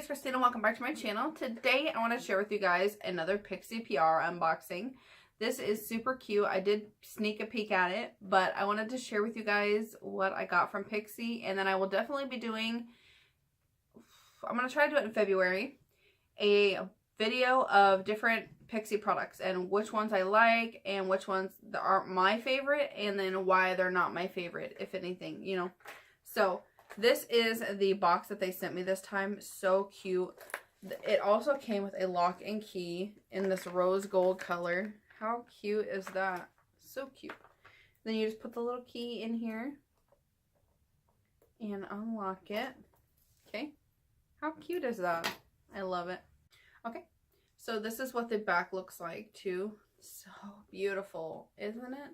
Christina. Welcome back to my channel. Today I want to share with you guys another Pixi PR unboxing. This is super cute. I did sneak a peek at it, but I wanted to share with you guys what I got from Pixi, and then I will definitely be doing, I'm going to try to do it in February, a video of different Pixi products and which ones I like and which ones aren't my favorite, and then why they're not my favorite, if anything, you know. So this is the box that they sent me this time. So cute. It also came with a lock and key in this rose gold color. How cute is that? So cute. Then you just put the little key in here and unlock it. Okay. How cute is that? I love it. Okay. So this is what the back looks like too. So beautiful, isn't it?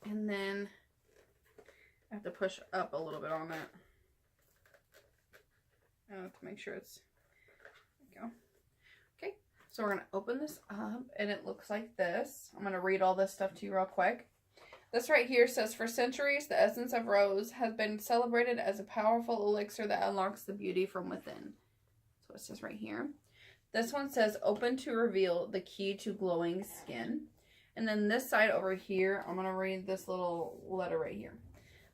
And then I have to push up a little bit on it. I have to make sure it's, there we go. Okay, so we're gonna open this up and it looks like this. I'm gonna read all this stuff to you real quick. This right here says, for centuries, the essence of rose has been celebrated as a powerful elixir that unlocks the beauty from within. That's what it says right here. This one says, open to reveal the key to glowing skin. And then this side over here, I'm gonna read this little letter right here.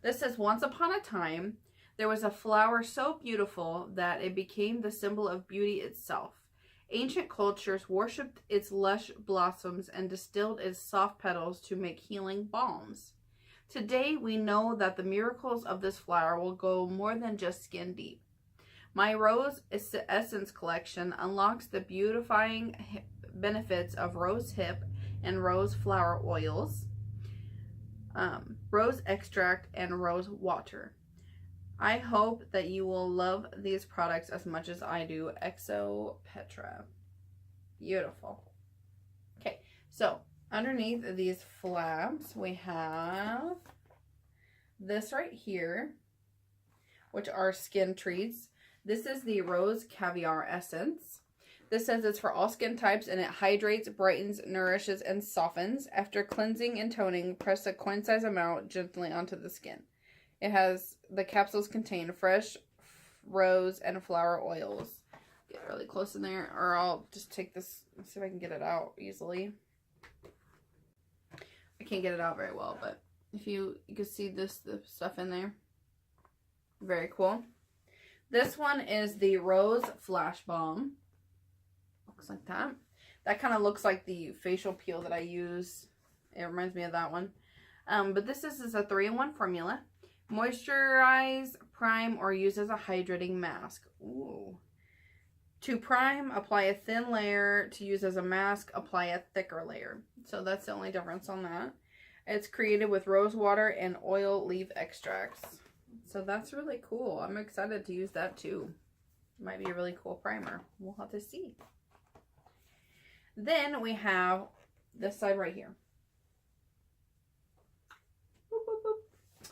This says, once upon a time, there was a flower so beautiful that it became the symbol of beauty itself. Ancient cultures worshipped its lush blossoms and distilled its soft petals to make healing balms. Today, we know that the miracles of this flower will go more than just skin deep. My Rose Essence collection unlocks the beautifying benefits of rose hip and rose flower oils, rose extract, and rose water. I hope that you will love these products as much as I do. Exo Petra. Beautiful. Okay, so underneath these flaps, we have this right here, which are skin treats. This is the Rose Caviar Essence. This says it's for all skin types, and it hydrates, brightens, nourishes, and softens. After cleansing and toning, press a coin-size amount gently onto the skin. It has, the capsules contain fresh rose and flower oils. Get really close in there, or I'll just take this and see if I can get it out easily. I can't get it out very well, but if you can see the stuff in there. Very cool. This one is the Rose Flash Balm. Looks like that. That kind of looks like the facial peel that I use. It reminds me of that one. But this is a 3-in-1 formula. Moisturize, prime, or use as a hydrating mask. Ooh. To prime, apply a thin layer. To use as a mask, apply a thicker layer. So that's the only difference on that. It's created with rose water and oil leaf extracts. So that's really cool. I'm excited to use that too. Might be a really cool primer. We'll have to see. Then we have this side right here. Boop, boop, boop.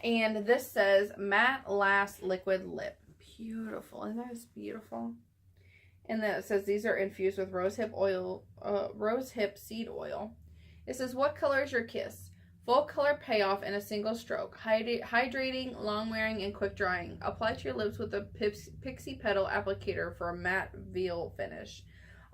And this says Matte Last Liquid Lip. Beautiful. Isn't that beautiful? And then it says these are infused with rosehip oil, rosehip seed oil. It says, what color is your kiss? Full color payoff in a single stroke. Hydrating, long wearing, and quick drying. Apply to your lips with a Pixi petal applicator for a matte veil finish.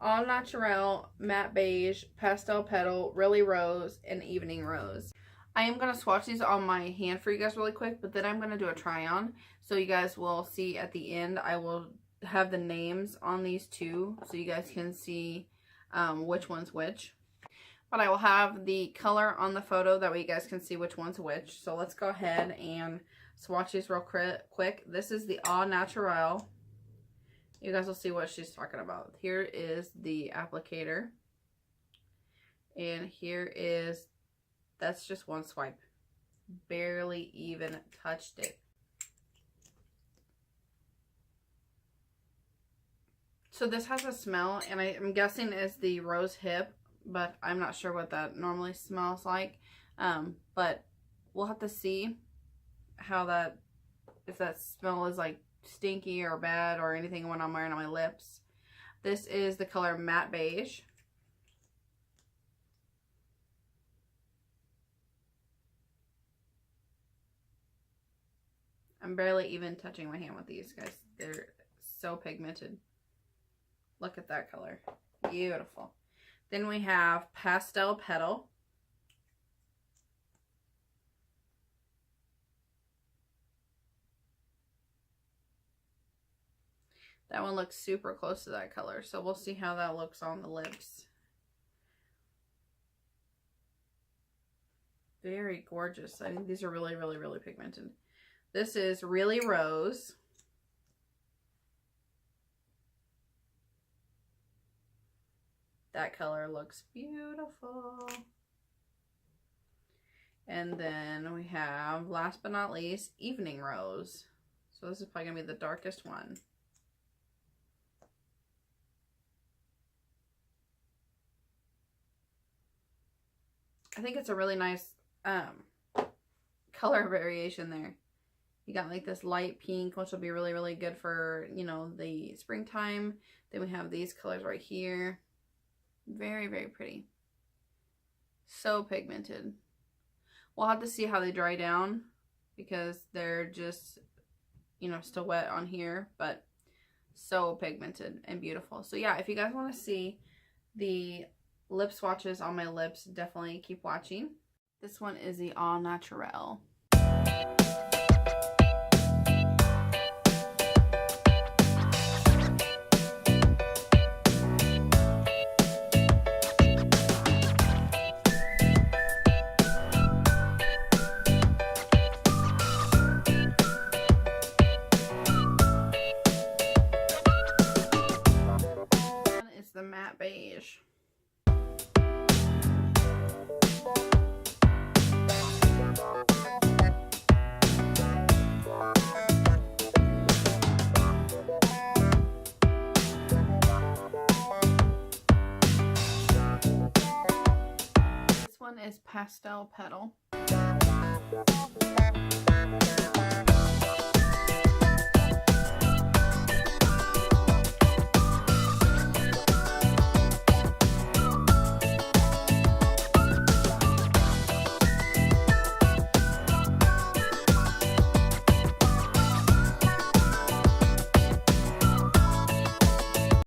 All natural, matte beige, pastel petal, really rose, and evening rose. I am going to swatch these on my hand for you guys really quick, but then I'm going to do a try on. So you guys will see at the end, I will have the names on these two so you guys can see which one's which. But I will have the color on the photo, that way you guys can see which one's which. So let's go ahead and swatch these real quick. This is the All Natural. You guys will see what she's talking about. Here is the applicator. And here is, that's just one swipe. Barely even touched it. So this has a smell, and I'm guessing is the rose hip, but I'm not sure what that normally smells like. But we'll have to see how that, if that smell is like stinky or bad or anything when I'm wearing on my lips. This is the color Matte Beige. I'm barely even touching my hand with these, guys. They're so pigmented. Look at that color. Beautiful. Then we have Pastel Petal. That one looks super close to that color, so we'll see how that looks on the lips. Very gorgeous. I think these are really, really, really pigmented. This is Really Rose. That color looks beautiful. And then we have, last but not least, Evening Rose. So this is probably going to be the darkest one. I think it's a really nice color variation there. You got like this light pink, which will be really, really good for, you know, the springtime. Then we have these colors right here. Very, very pretty. So pigmented. We'll have to see how they dry down because they're just, you know, still wet on here, but so pigmented and beautiful. So yeah, if you guys want to see the lip swatches on my lips, definitely keep watching. This one is the Au Naturel. It's the matte beige. Is Pastel Petal.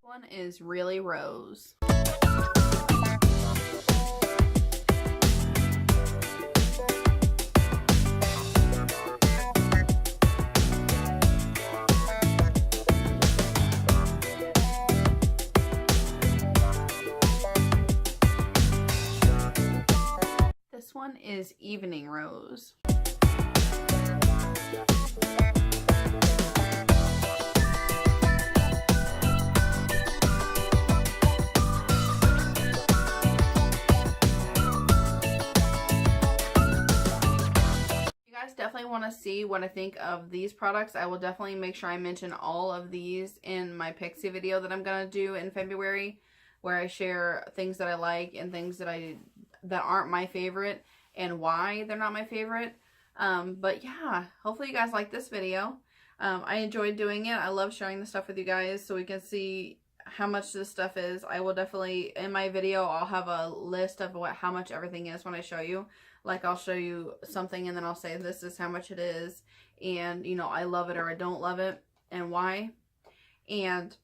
One is Really Rose. This one is Evening Rose. Definitely want to see what I think of these products. I will definitely make sure I mention all of these in my Pixi video that I'm going to do in February, where I share things that I like and things that aren't my favorite and why they're not my favorite. But yeah, hopefully you guys like this video. I enjoyed doing it. I love sharing the stuff with you guys so we can see how much this stuff is. I will definitely, in my video, I'll have a list of how much everything is when I show you. Like, I'll show you something and then I'll say this is how much it is, and, you know, I love it or I don't love it and why. And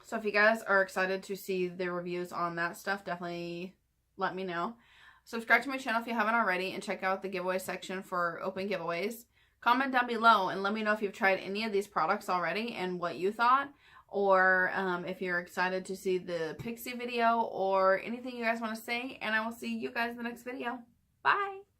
so if you guys are excited to see the reviews on that stuff, definitely let me know. Subscribe to my channel if you haven't already, and check out the giveaway section for open giveaways. Comment down below and let me know if you've tried any of these products already and what you thought, or if you're excited to see the Pixi video or anything you guys want to say, and I will see you guys in the next video. Bye!